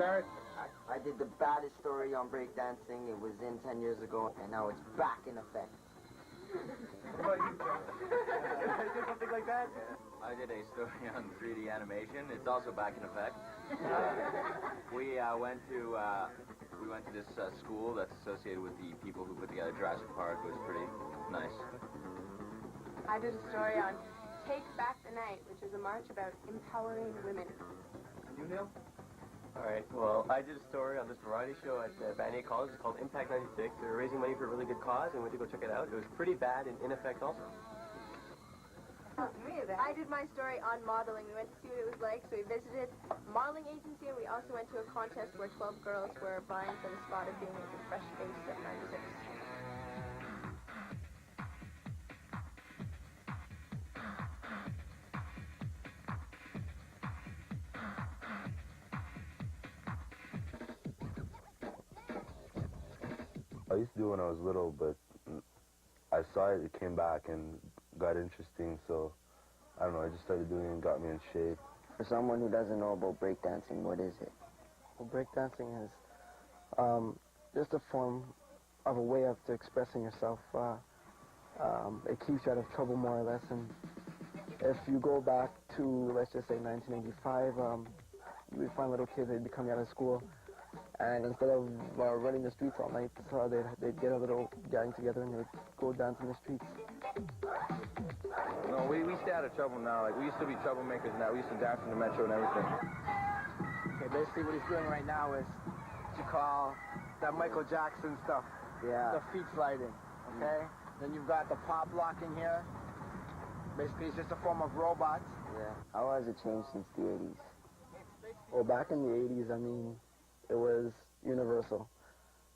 Jared? I did the baddest story on breakdancing. It was in 10 years ago, and now it's back in effect. What about you, Jared? You did something like that? I did a story on 3D animation. It's also back in effect. We went to this school that's associated with the people who put together Jurassic Park. It was pretty nice. I did a story on Take Back the Night, which is a march about empowering women. You, Neil? All right, well, I did a story on this variety show at Vanier College. It's called Impact 96. They were raising money for a really good cause, and we went to go check it out. It was pretty bad and in effect also. I did my story on modeling. We went to see what it was like, so we visited a modeling agency, and we also went to a contest where 12 girls were vying for the spot of being the fresh face of 96. I used to do it when I was little, but I saw it came back and got interesting, so I don't know, I just started doing it and got me in shape. For someone who doesn't know about breakdancing, what is it? Well, breakdancing is just a form of a way of expressing yourself. It keeps you out of trouble, more or less, and if you go back to, let's just say, 1985, you would find little kids, they'd be coming out of school, and instead of running the streets all night, they'd get a little gang together and they'd go dance in the streets. No, we stay out of trouble now. Like, we used to be troublemakers now. We used to dance in the metro and everything. Okay, basically what he's doing right now is what you call that Michael Jackson stuff. Yeah. The feet sliding, okay? Then you've got the pop locking here. Basically, it's just a form of robots. Yeah. How has it changed since the 80s? Well, back in the 80s, I mean, it was universal.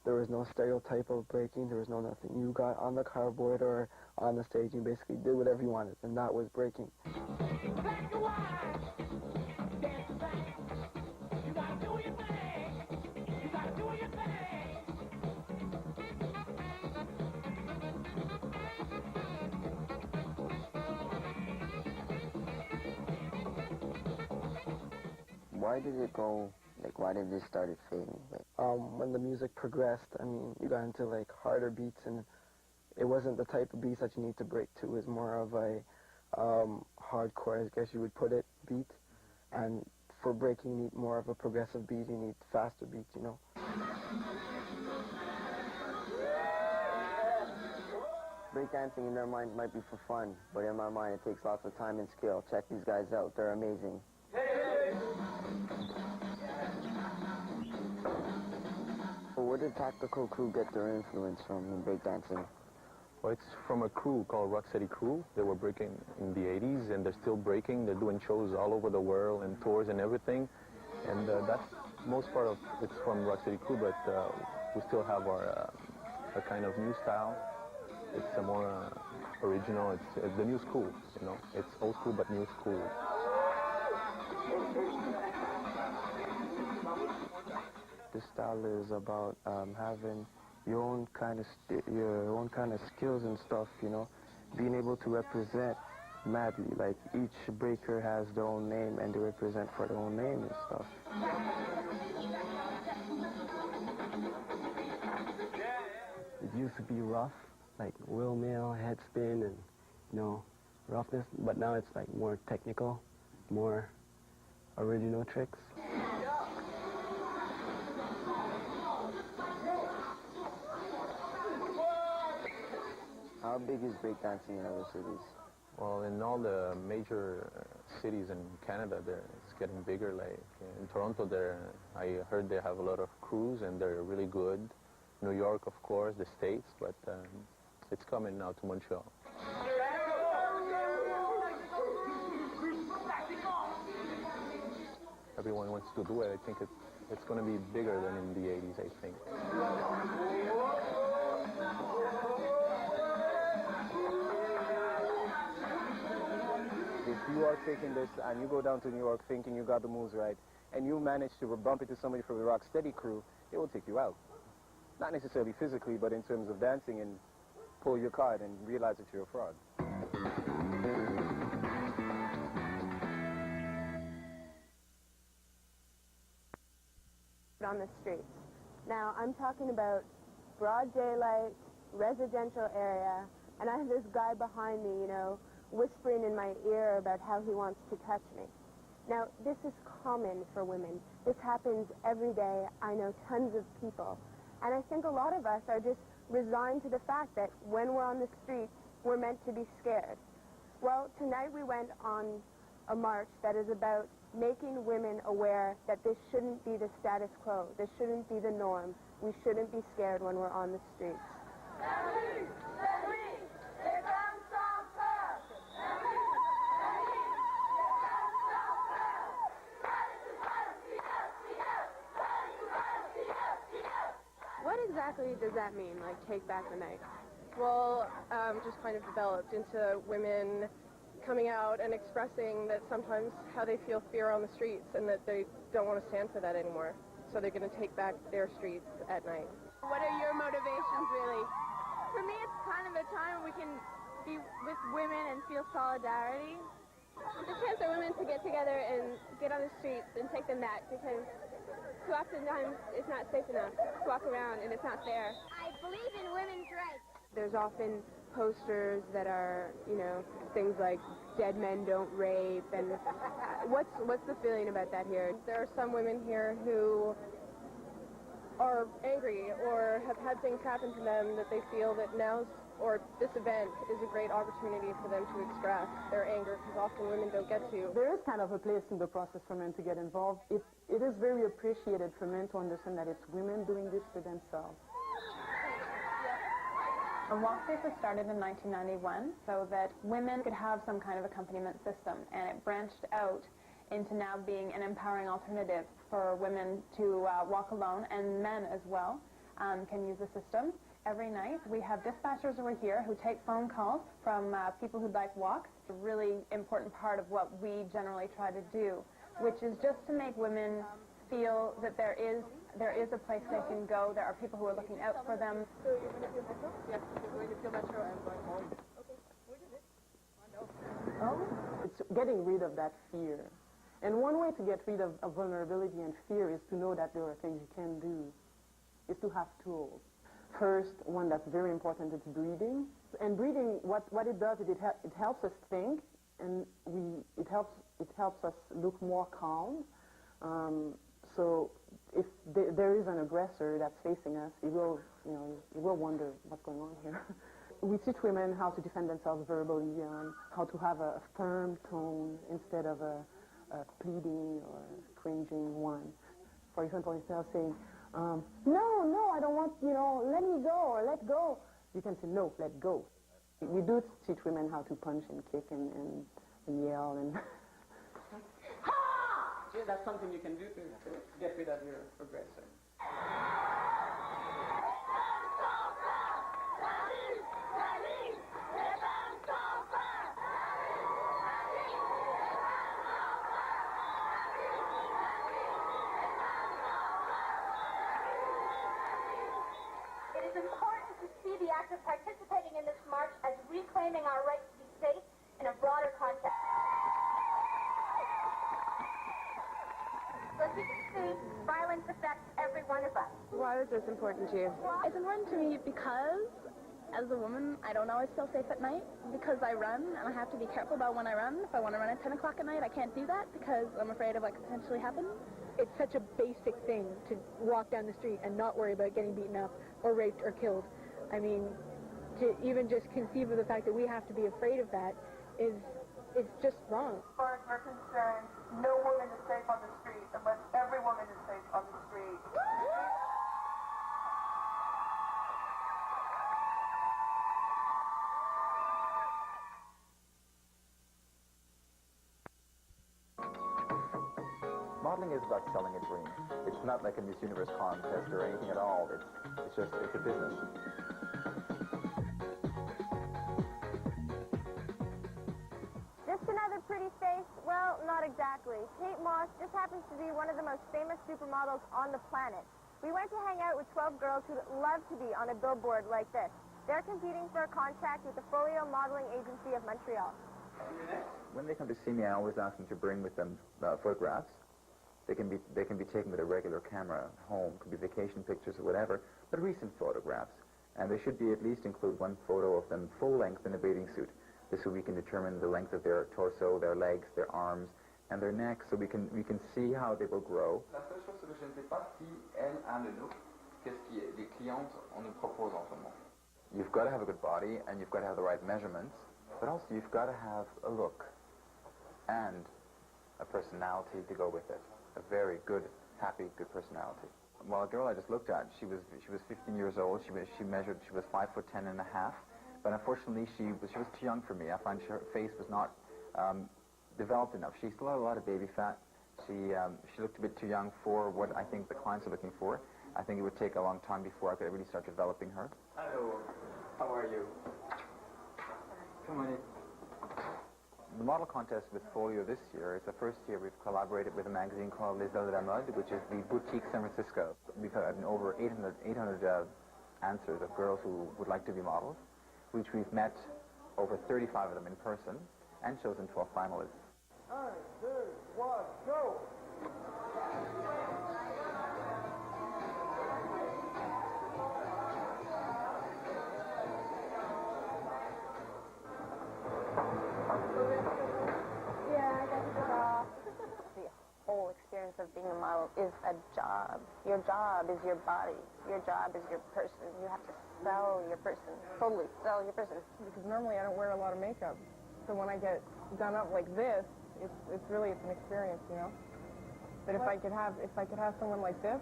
There was no stereotype of breaking. There was no nothing. You got on the cardboard or on the stage, you basically did whatever you wanted, and that was breaking. Why did it go, like, why did this started fading? When the music progressed, I mean, you got into, like, harder beats, and it wasn't the type of beats that you need to break to. It was more of a hardcore, I guess you would put it, beat. And for breaking, you need more of a progressive beat. You need faster beats, you know. Breakdancing in their mind might be for fun, but in my mind it takes lots of time and skill. Check these guys out, they're amazing. Well, where did Tactical Crew get their influence from in breakdancing? Well, it's from a crew called Rock City Crew. They were breaking in the 80s, and they're still breaking. They're doing shows all over the world and tours and everything. And that's most part of it's from Rock City Crew, but we still have our kind of new style. It's a more original. It's the new school, you know. It's old school but new school. This style is about having your own kind of skills and stuff, you know, being able to represent madly. Like, each breaker has their own name and they represent for their own name and stuff. It used to be rough, like windmill, head spin, and, you know, roughness, but now it's like more technical, more original tricks. How big is breakdancing in other cities? Well, in all the major cities in Canada, it's getting bigger. Like in Toronto, I heard they have a lot of crews and they're really good. New York, of course, the States, but it's coming now to Montreal. Everyone wants to do it. I think it's going to be bigger than in the 80s, I think. If you are taking this and you go down to New York thinking you got the moves right, and you manage to bump into somebody from the Rock Steady crew, it will take you out. Not necessarily physically, but in terms of dancing, and pull your card and realize that you're a fraud. on the streets. Now, I'm talking about broad daylight, residential area, and I have this guy behind me, you know, whispering in my ear about how he wants to touch me. Now, this is common for women. This happens every day. I know tons of people. And I think a lot of us are just resigned to the fact that when we're on the streets, we're meant to be scared. Well, tonight we went on a march that is about making women aware that this shouldn't be the status quo. This shouldn't be the norm. We shouldn't be scared when we're on the streets. What exactly does that mean, like take back the night? Well, just kind of developed into women coming out and expressing that sometimes how they feel fear on the streets and that they don't want to stand for that anymore. So they're going to take back their streets at night. What are your motivations, really? For me, it's kind of a time when we can be with women and feel solidarity. The chance for women to get together and get on the streets and take them back, because too often times it's not safe enough to walk around and it's not there. I believe in women's rights. There's often posters that are, you know, things like dead men don't rape, and what's the feeling about that here? There are some women here who are angry or have had things happen to them that they feel that this event is a great opportunity for them to express their anger, because often women don't get to. There is kind of a place in the process for men to get involved. It is very appreciated for men to understand that it's women doing this for themselves. Walk Safe was started in 1991 so that women could have some kind of accompaniment system, and it branched out into now being an empowering alternative for women to walk alone, and men as well can use the system. Every night we have dispatchers over here who take phone calls from people who'd like walks. It's a really important part of what we generally try to do, which is just to make women feel that there is a place they can go. There are people who are looking out for them. So you're going to feel Metro? Yes, you're going to feel Metro. I'm going home. Okay, where is it? It's getting rid of that fear. And one way to get rid of vulnerability and fear is to know that there are things you can do, is to have tools. First, one that's very important is breathing. And breathing, what it does is it helps us think, and it helps us look more calm. So if there is an aggressor that's facing us, you will wonder what's going on here. We teach women how to defend themselves verbally, how to have a firm tone instead of a pleading or cringing one. For example, instead of saying, no, I don't want, let me go or let go, you can say, no, let go. We do teach women how to punch and kick and yell and... Yeah, that's something you can do to get rid of your aggressor. It is important to see the act of participating in this march as reclaiming our right to be safe in a broader context. So as you can see, violence affects every one of us. Why is this important to you? It's important to me because, as a woman, I don't always feel safe at night because I run, and I have to be careful about when I run. If I want to run at 10 o'clock at night, I can't do that because I'm afraid of what could potentially happen. It's such a basic thing to walk down the street and not worry about getting beaten up or raped or killed. I mean, to even just conceive of the fact that we have to be afraid of that is just wrong. As far as we're concerned, no woman is safe on the street unless every woman is safe on the street. Modeling is about selling a dream. It's not like a Miss Universe contest or anything at all. It's a business. Just another pretty face? Well, not exactly. Kate Moss just happens to be one of the most famous supermodels on the planet. We went to hang out with 12 girls who'd love to be on a billboard like this. They're competing for a contract with the Folio Modeling Agency of Montreal. When they come to see me, I always ask them to bring with them photographs. They can be taken with a regular camera at home, could be vacation pictures or whatever, but recent photographs. And they should be at least include one photo of them full length in a bathing suit. This way we can determine the length of their torso, their legs, their arms, and their neck, so we can see how they will grow. La seule chose, c'est que je ne sais pas si elle a le look. Qu'est-ce que les clientes on nous propose en ce moment? You've got to have a good body, and you've got to have the right measurements, but also you've got to have a look and a personality to go with it. A very good, happy, good personality. Well, a girl I just looked at, she was 15 years old. She was 5'10" and a half, but unfortunately she was too young for me. I find her face was not developed enough. She still had a lot of baby fat. She looked a bit too young for what I think the clients are looking for. I think it would take a long time before I could really start developing her. Hello, how are you? Come on in. The model contest with Folio this year is the first year we've collaborated with a magazine called Les Belles de la Mode, which is the boutique San Francisco. We've had over 800 answers of girls who would like to be models, which we've met over 35 of them in person and chosen 12 finalists. 1, 2, 1, go! The whole experience of being a model is a job. Your job is your body. Your job is your person. You have to sell your person. Totally sell your person. Because normally I don't wear a lot of makeup. So when I get done up like this, it's really an experience, you know. But if I could have someone like this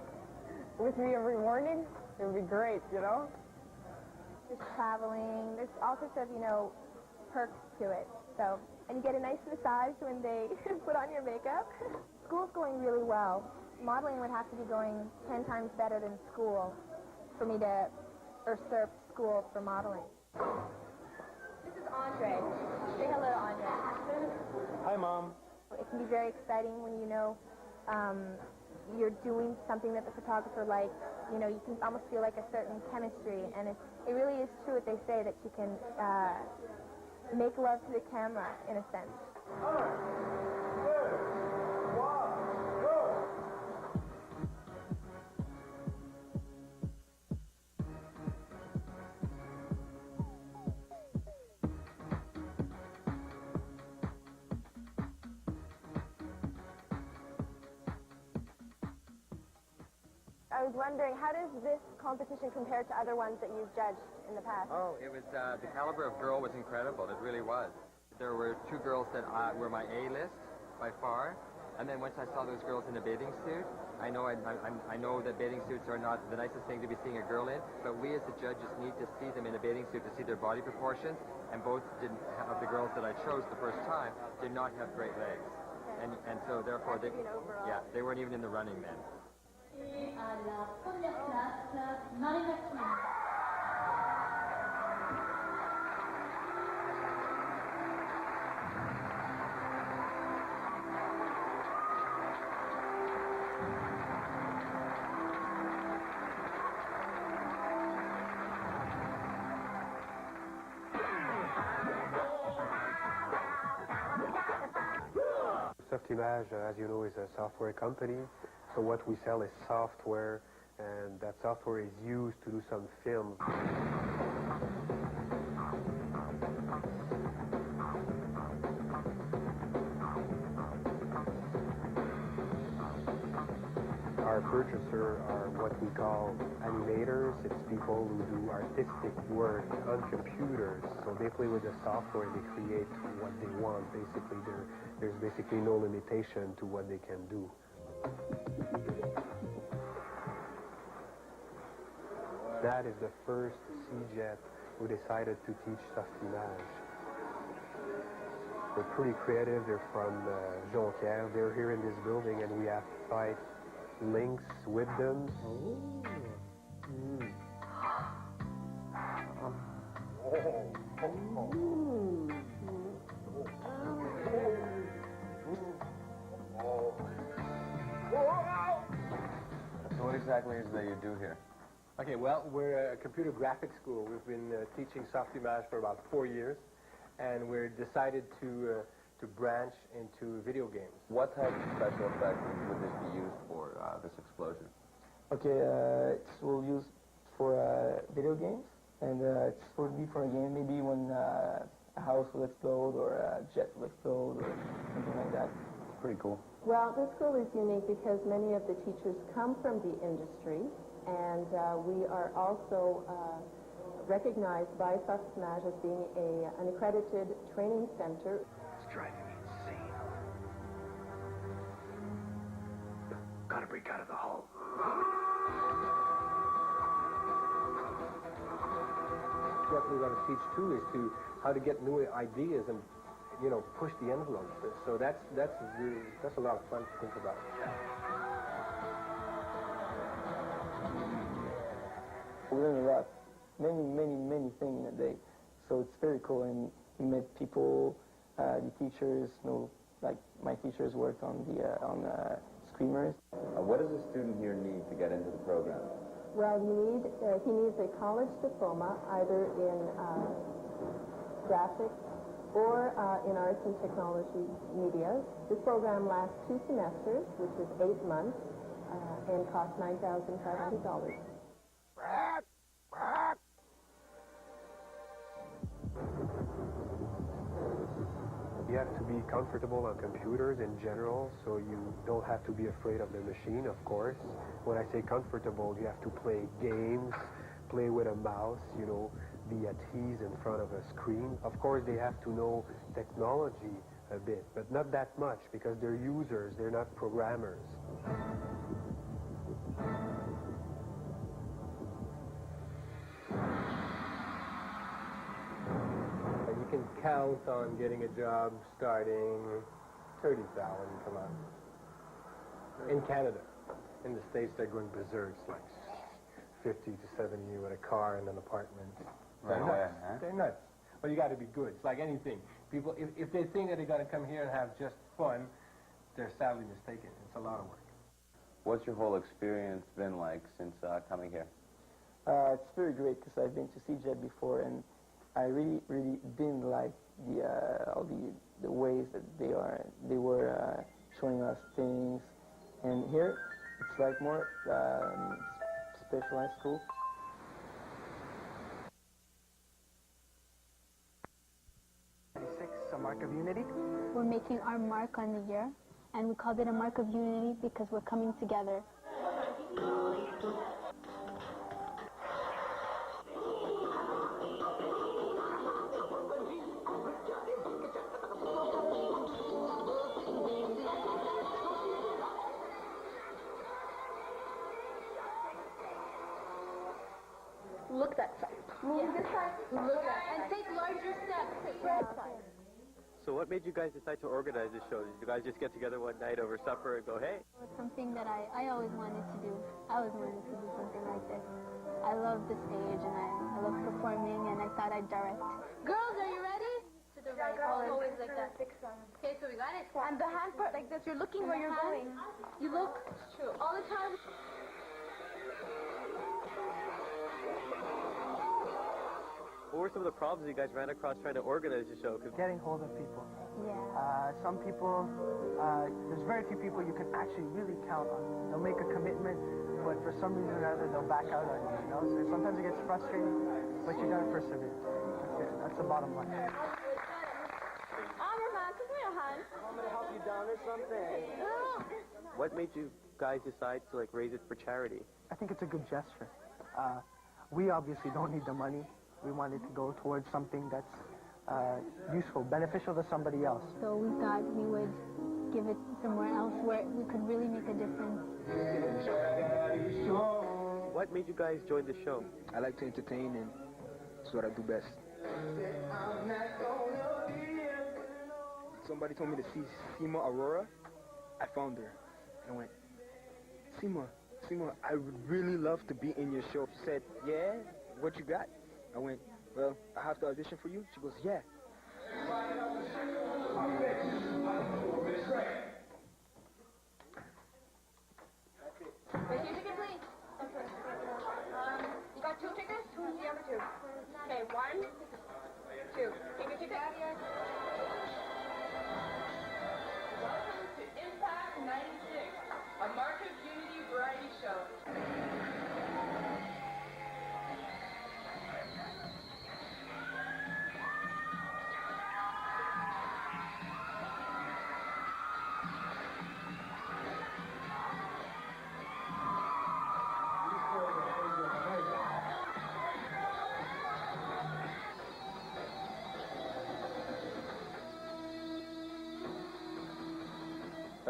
with me every morning, it would be great, you know. There's traveling. There's all sorts of, you know, perks to it. So, and you get a nice massage when they put on your makeup. School's going really well. Modeling would have to be going 10 times better than school for me to usurp school for modeling. This is Andre. Say hello, Andre. Hi, Mom. It can be very exciting when you know you're doing something that the photographer likes. You know, you can almost feel like a certain chemistry, and it really is true what they say, that you can make love to the camera, in a sense. I was wondering, how does this competition compare to other ones that you've judged in the past? Oh, it was, the caliber of girl was incredible. It really was. There were 2 girls that were my A-list by far, and then once I saw those girls in a bathing suit, I know that bathing suits are not the nicest thing to be seeing a girl in, but we as the judges need to see them in a bathing suit to see their body proportions, and both of the girls that I chose the first time did not have great legs. And so therefore, they weren't even in the running then. Et à la première place, Marie-Maxime. CFCF-TV, as you know, is a software company. So what we sell is software, and that software is used to do some film. Our purchaser are what we call animators. It's people who do artistic work on computers. So they play with the software, they create what they want. Basically, there's basically no limitation to what they can do. That is the first CJET who decided to teach soft-image. They're pretty creative. They're from Jonquière. They're here in this building, and we have 5 links with them. So what exactly is it that you do here? Okay, well, we're a computer graphics school. We've been teaching soft image for about 4 years, and we're decided to to branch into video games. What type of special effects would this be used for, this explosion? Okay, we'll use for video games, and it would be for a game maybe when a house will explode or a jet will explode or something like that. Pretty cool. Well, this school is unique because many of the teachers come from the industry, and we are also recognized by CFCF as being an accredited training center. It's driving me insane. Gotta break out of the hole. What we're going to teach too is how to get new ideas and, you know, push the envelope. So that's a lot of fun to think about. We learn a lot, many things in a day. So it's very cool, and we met people, the teachers, you know, like my teachers worked on the screamers. What does a student here need to get into the program? Well, he needs a college diploma, either in graphics or in arts and technology media. This program lasts 2 semesters, which is 8 months, and costs $9,500. You have to be comfortable on computers in general, so you don't have to be afraid of the machine, of course. When I say comfortable, you have to play games, play with a mouse, you know, be at ease in front of a screen. Of course, they have to know technology a bit, but not that much, because they're users, they're not programmers. You can count on getting a job starting $30,000 per month. In Canada. In the States, they're going berserk, like 50 to 70 with a car and an apartment. They're Right nuts. away, huh? They're nuts. But you got to be good. It's like anything. People, if they think that they're going to come here and have just fun, they're sadly mistaken. It's a lot of work. What's your whole experience been like since coming here? It's very great because I've been to CJET before, and I really didn't like all the ways that they were showing us things, and here it's like more specialized school. A mark of unity. We're making our mark on the year, and we called it a mark of unity because we're coming together. Look that side. Move this side. Look that side. And take larger steps. Right side. So what made you guys decide to organize this show? Did you guys just get together one night over supper and go, hey? It's something that I always wanted to do. I always wanted to do something like this. I love the stage, and I love performing, and I thought I'd direct. Girls, are you ready? To the right. Always like that. Okay, so we got it. And the hand part like this. You're looking where you're going. You look. It's true. All the time. What were some of the problems you guys ran across trying to organize the show? Getting hold of people. Yeah. Some people, there's very few people you can actually really count on. They'll make a commitment, but for some reason or other, they'll back out on you, you know? So sometimes it gets frustrating, but you gotta persevere. That's it. That's the bottom line. Ammerman, give me a hand. Want me to help you down or something? What made you guys decide to like raise it for charity? I think it's a good gesture. We obviously don't need the money. We wanted to go towards something that's useful, beneficial to somebody else. So we thought we would give it somewhere else where we could really make a difference. What made you guys join the show? I like to entertain, and it's what I do best. Somebody told me to see Seema Aurora. I found her. I went, Seema, I would really love to be in your show. She said, yeah, what you got? I went, well, I have to audition for you? She goes, yeah. Wait, your ticket, please. You got 2 tickets? Who's the other 2? Okay, 1, 2. Take your ticket.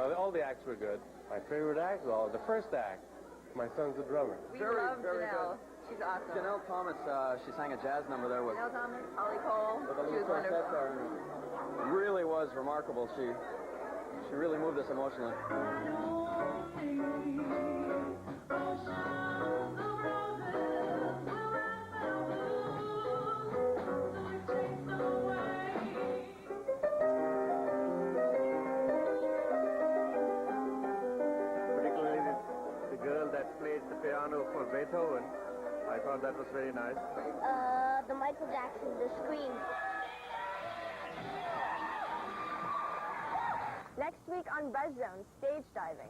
So all the acts were good. My favorite act, well, the first act, my son's the drummer. We love Janelle. She's awesome. Janelle Thomas, she sang a jazz number there with Janelle Thomas, Ollie Cole. She was wonderful. Really was remarkable. She really moved us emotionally. Particularly the girl that played the piano for Beethoven. I thought that was very nice. The Michael Jackson, the Scream. Next week on BuzZone, stage diving.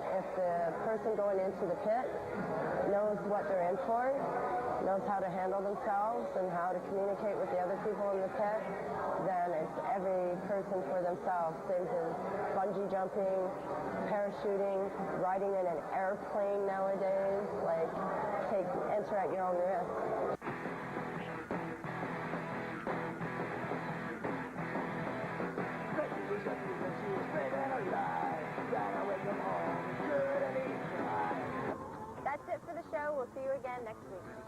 If the person going into the pit knows what they're in for, knows how to handle themselves and how to communicate with the other people in the pit, then it's every person for themselves. Things as bungee jumping, parachuting, riding in an airplane nowadays, like enter at your own risk. That's it for the show. We'll see you again next week.